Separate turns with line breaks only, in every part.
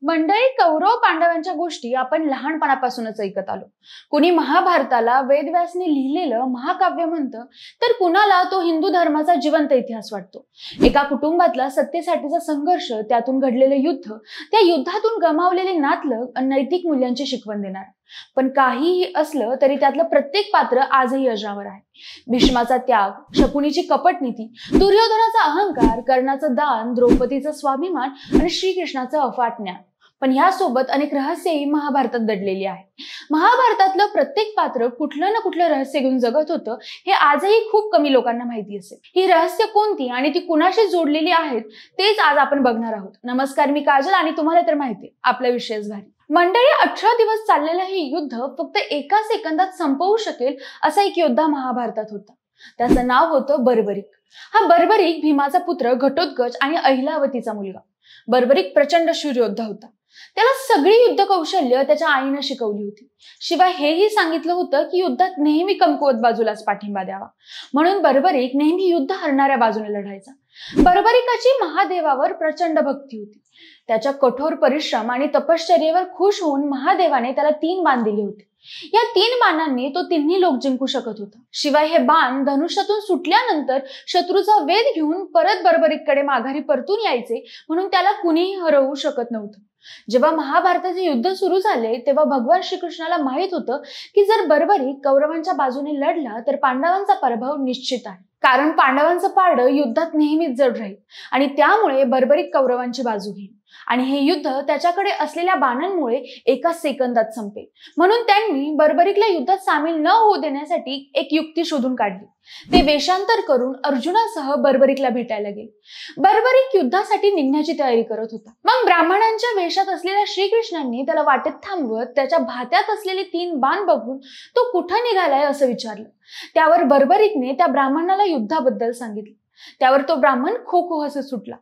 मंडळी, कौरव पांडवांच्या गोष्टी आपण लहानपणापासूनच ऐकत आलो. कुणी महाभारताला वेदव्यासने लिहिलेलं महाकाव्य म्हणतं, तर कुणाला तो हिंदू धर्माचा जिवंत इतिहास वाटतो. एका कुटुंबातला सत्तेसाठीचा संघर्ष, त्यातून घडलेलं युद्ध, त्या युद्धातून गमावलेले नातलग, नैतिक मूल्यांची शिकवण देणार. पण काहीही असलं तरी त्यातलं प्रत्येक पात्र आजही अजरामर आहे. भीष्माचा त्याग, शकुनीची कपटनीती, दुर्योधनाचा अहंकार, कर्णाचं दान, द्रौपदीचं स्वाभिमान आणि श्रीकृष्णाचं अफाट ज्ञान. पण ह्यासोबत अनेक रहस्यही महाभारतात दडलेली आहे. महाभारतातलं प्रत्येक पात्र कुठलं ना कुठलं रहस्य घेऊन जगत होतं, हे आजही खूप कमी लोकांना माहिती असेल. ही रहस्य कोणती आणि ती कुणाशी जोडलेली आहेत, तेच आज आपण बघणार आहोत. नमस्कार, मी काजल आणि तुम्हाला तर माहिती आहे, आपला विषयच भारी. मंडळी, 18 दिवस चाललेलं हे युद्ध फक्त एका सेकंदात संपवू शकेल असा एक योद्धा महाभारतात होता. त्याचं नाव होतं बर्बरिक. हा बर्बरिक भीमाचा पुत्र, घटोत्कच आणि अहिलावतीचा मुलगा. बर्बरिक प्रचंड शूर योद्धा होता. त्याला सगळी युद्ध कौशल्य त्याच्या आईने शिकवली होती. शिवाय हेही सांगितलं होतं की युद्धात नेहमी कमकुवत बाजूलाच पाठिंबा द्यावा. म्हणून बर्बरिक नेहमी युद्ध हरणाऱ्या बाजूने लढायचा. बर्बरिकाची महादेवावर प्रचंड भक्ती होती. त्याच्या कठोर परिश्रम आणि तपश्चर्येवर खुश होऊन महादेवाने त्याला 3 बाण दिले होते. या 3 बाणांनी तो तिन्ही लोक जिंकू शकत होता. शिवाय हे बाण धनुष्यातून सुटल्यानंतर शत्रूचा वेध घेऊन परत बर्बरिककडे माघारी परतून यायचे, म्हणून त्याला कुणीही हरवू शकत नव्हतं. जेव्हा महाभारताचे युद्ध सुरू झाले तेव्हा भगवान श्रीकृष्णाला माहित होतं की जर बर्बरिक कौरवांच्या बाजूने लढला तर पांडवांचा पराभव निश्चित आहे. कारण पांडवांचं पारडं युद्धात नेहमीच जड राहील आणि त्यामुळे बर्बरिक कौरवांची बाजू घेईल आणि हे युद्ध त्याच्याकडे असलेल्या बाणांमुळे एका सेकंदात संपेल. म्हणून त्यांनी बर्बरिकला युद्धात सामील न होऊ देण्यासाठी एक युक्ती शोधून काढली. ते वेषांतर करून अर्जुनासह बर्बरिकला भेटायला गेले. बर्बरिक युद्धासाठी निघण्याची तयारी करत होता. मग ब्राह्मणांच्या वेशात असलेल्या श्रीकृष्णांनी त्याला वाटेत थांबवत त्याच्या भात्यात असलेले 3 बाण बघून तो कुठं निघालाय असं विचारलं. त्यावर बर्बरिकने त्या ब्राह्मणाला युद्धाबद्दल सांगितलं. त्यावर तो ब्राह्मण खो खो हसत सुटला.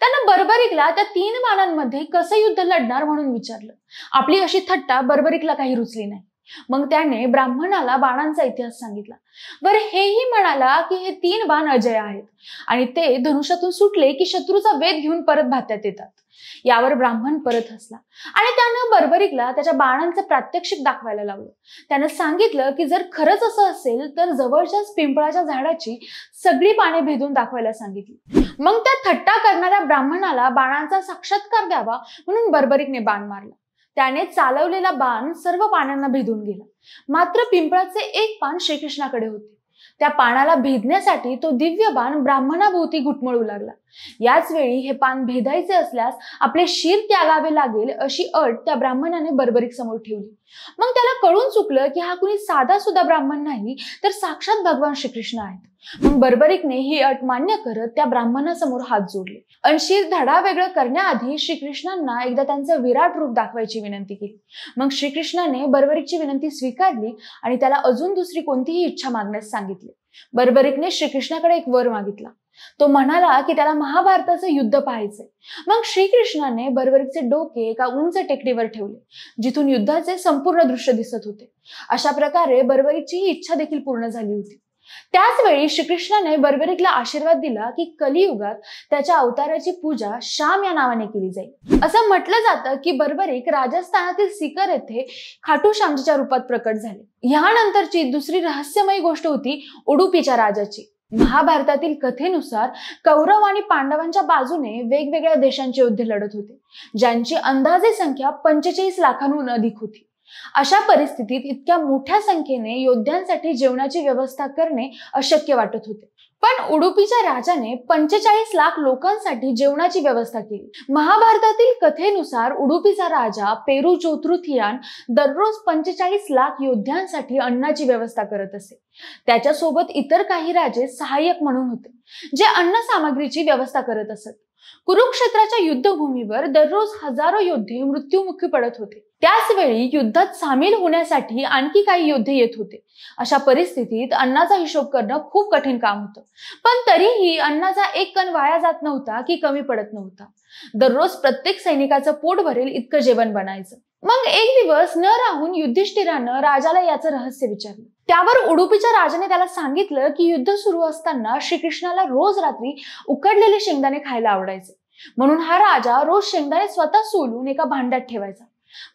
त्यानं बर्बरिकला त्या 3 बाणांमध्ये कसं युद्ध लढणार म्हणून विचारलं. आपली अशी थट्टा बर्बरिकला काही रुचली नाही. मग त्याने ब्राह्मणाला बाणांचा इतिहास सांगितला. बरं, हेही म्हणाला की हे 3 बाण अजय आहेत आणि ते धनुष्यातून सुटले की शत्रूचा वेध घेऊन परत भात्यात येतात. यावर ब्राह्मण परत हसला आणि त्यानं बर्बरिकला त्याच्या बाणांचं प्रात्यक्षिक दाखवायला लावलं. त्यानं सांगितलं की जर खरंच असं असेल तर जवळच्याच पिंपळाच्या झाडाची सगळी पाने भेदून दाखवायला सांगितली. मग त्या थट्टा करणाऱ्या ब्राह्मणाला बाणांचा साक्षात्कार द्यावा म्हणून बर्बरिकने बाण मारला. त्याने चालवलेला बाण सर्व पानांना भेदून गेला. मात्र पिंपळाचे एक पान श्रीकृष्णाकडे होते. त्या पानाला भेदण्यासाठी तो दिव्य बाण ब्राह्मणाभोवती घुटमळू लागला. याच वेळी हे पान भेदायचे असल्यास आपले शिर त्यागावे लागेल अशी अट त्या ब्राह्मणाने बर्बरिक समोर ठेवली. मग त्याला कळून चुकलं की हा कुणी साधा सुद्धा ब्राह्मण नाही, तर साक्षात भगवान श्रीकृष्ण आहेत. मग बर्बरिकने ही अट मान्य करत त्या ब्राह्मणासमोर हात जोडले आणि शिर धडा वेगळं करण्याआधी श्रीकृष्णांना एकदा त्यांचं विराट रूप दाखवायची विनंती केली. मग श्रीकृष्णाने बर्बरिकची विनंती स्वीकारली आणि त्याला अजून दुसरी कोणतीही इच्छा मागण्यास सांगितले. बर्बरिकने श्रीकृष्णाकडे एक वर मागितला. तो म्हणाला की त्याला महाभारताचं युद्ध पाहायचंय. मग श्रीकृष्णाने बर्बरिकचे डोके एका उंच टेकडीवर ठेवले, जिथून युद्धाचे संपूर्ण दृश्य दिसत होते. अशा प्रकारे बर्बरिकची ही इच्छा देखील पूर्ण झाली होती. त्याच वेळी श्रीकृष्णाने बर्बरिकला आशीर्वाद दिला की कलियुगात त्याच्या अवताराची पूजा श्याम या नावाने केली जाईल. असं म्हटलं जातं की बर्बरिक राजस्थानातील सीकर येथे खाटू श्यामजीच्या रूपात प्रकट झाले. ह्यानंतरची दुसरी रहस्यमयी गोष्ट होती उडुपीच्या राजाची. महाभारतातील कथेनुसार कौरव आणि पांडवांच्या बाजूने वेगवेगळ्या देशांचे योद्धे लढत होते, ज्यांची अंदाजे संख्या 45 लाखांहून अधिक होती. अशा परिस्थितीत इतक्या मोठ्या संख्येने योद्ध्यांसाठी जेवणाची व्यवस्था करणे अशक्य वाटत होते. पण उडुपीच्या राजाने 45 लाख लोकांसाठी जेवणाची व्यवस्था केली. महाभारतातील कथेनुसार उडुपीचा राजा पेरुजोथृथियान दररोज 45 लाख योद्ध्यांसाठी अन्नाची व्यवस्था करत असे. त्याच्यासोबत इतर काही राजे सहाय्यक म्हणून होते, जे अन्न सामग्रीची व्यवस्था करत असत. कुरुक्षेत्राच्या युद्धभूमीवर दररोज हजारो योद्धे मृत्युमुखी पडत होते. त्याच वेळी युद्धात सामील होण्यासाठी आणखी काही योद्धे येत होते. अशा परिस्थितीत अन्नाचा हिशोब करणं खूप कठीण काम होतं. पण तरीही अन्नाचा एक कण वाया जात नव्हता की कमी पडत नव्हता. दररोज प्रत्येक सैनिकाचं पोट भरेल इतकं जेवण बनायचं. मग एक दिवस न राहून युधिष्ठिरानं राजाला याचं रहस्य विचारलं. त्यावर उडुपीच्या राजाने त्याला सांगितलं की युद्ध सुरू असताना श्रीकृष्णाला रोज रात्री उकडलेले शेंगदाणे खायला आवडायचे. म्हणून हा राजा रोज शेंगदाणे स्वतः सोलून एका भांड्यात ठेवायचा.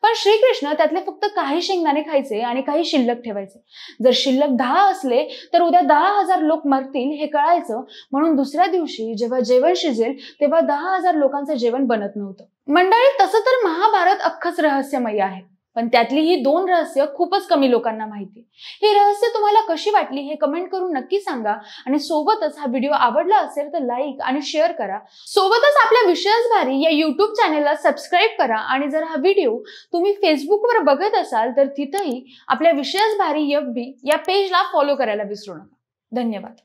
पण श्रीकृष्ण त्यातले फक्त काही शेंगदाणे खायचे आणि काही शिल्लक ठेवायचे. जर शिल्लक 10 असले तर उद्या 10,000 लोक मरतील हे कळायचं, म्हणून दुसऱ्या दिवशी जेव्हा जेवण शिजेल तेव्हा 10,000 लोकांचं जेवण बनत नव्हतं. मंडळी, तसं तर महाभारत अख्खच रहस्यमय आहे, पण त्यातली ही 2 रहस्य खूपच कमी लोकांना माहिती. ही रहस्य तुम्हाला कशी वाटली हे कमेंट करून नक्की सांगा. आणि सोबतच हा व्हिडिओ आवडला असेल तर लाईक आणि शेअर करा. सोबतच आपल्या विषयच भारी या YouTube चॅनेलला सबस्क्राईब करा. आणि जर हा व्हिडिओ तुम्ही फेसबुकवर बघत असाल तर तिथंही आपल्या विषयच भारी FB या पेजला फॉलो करायला विसरू नका. धन्यवाद.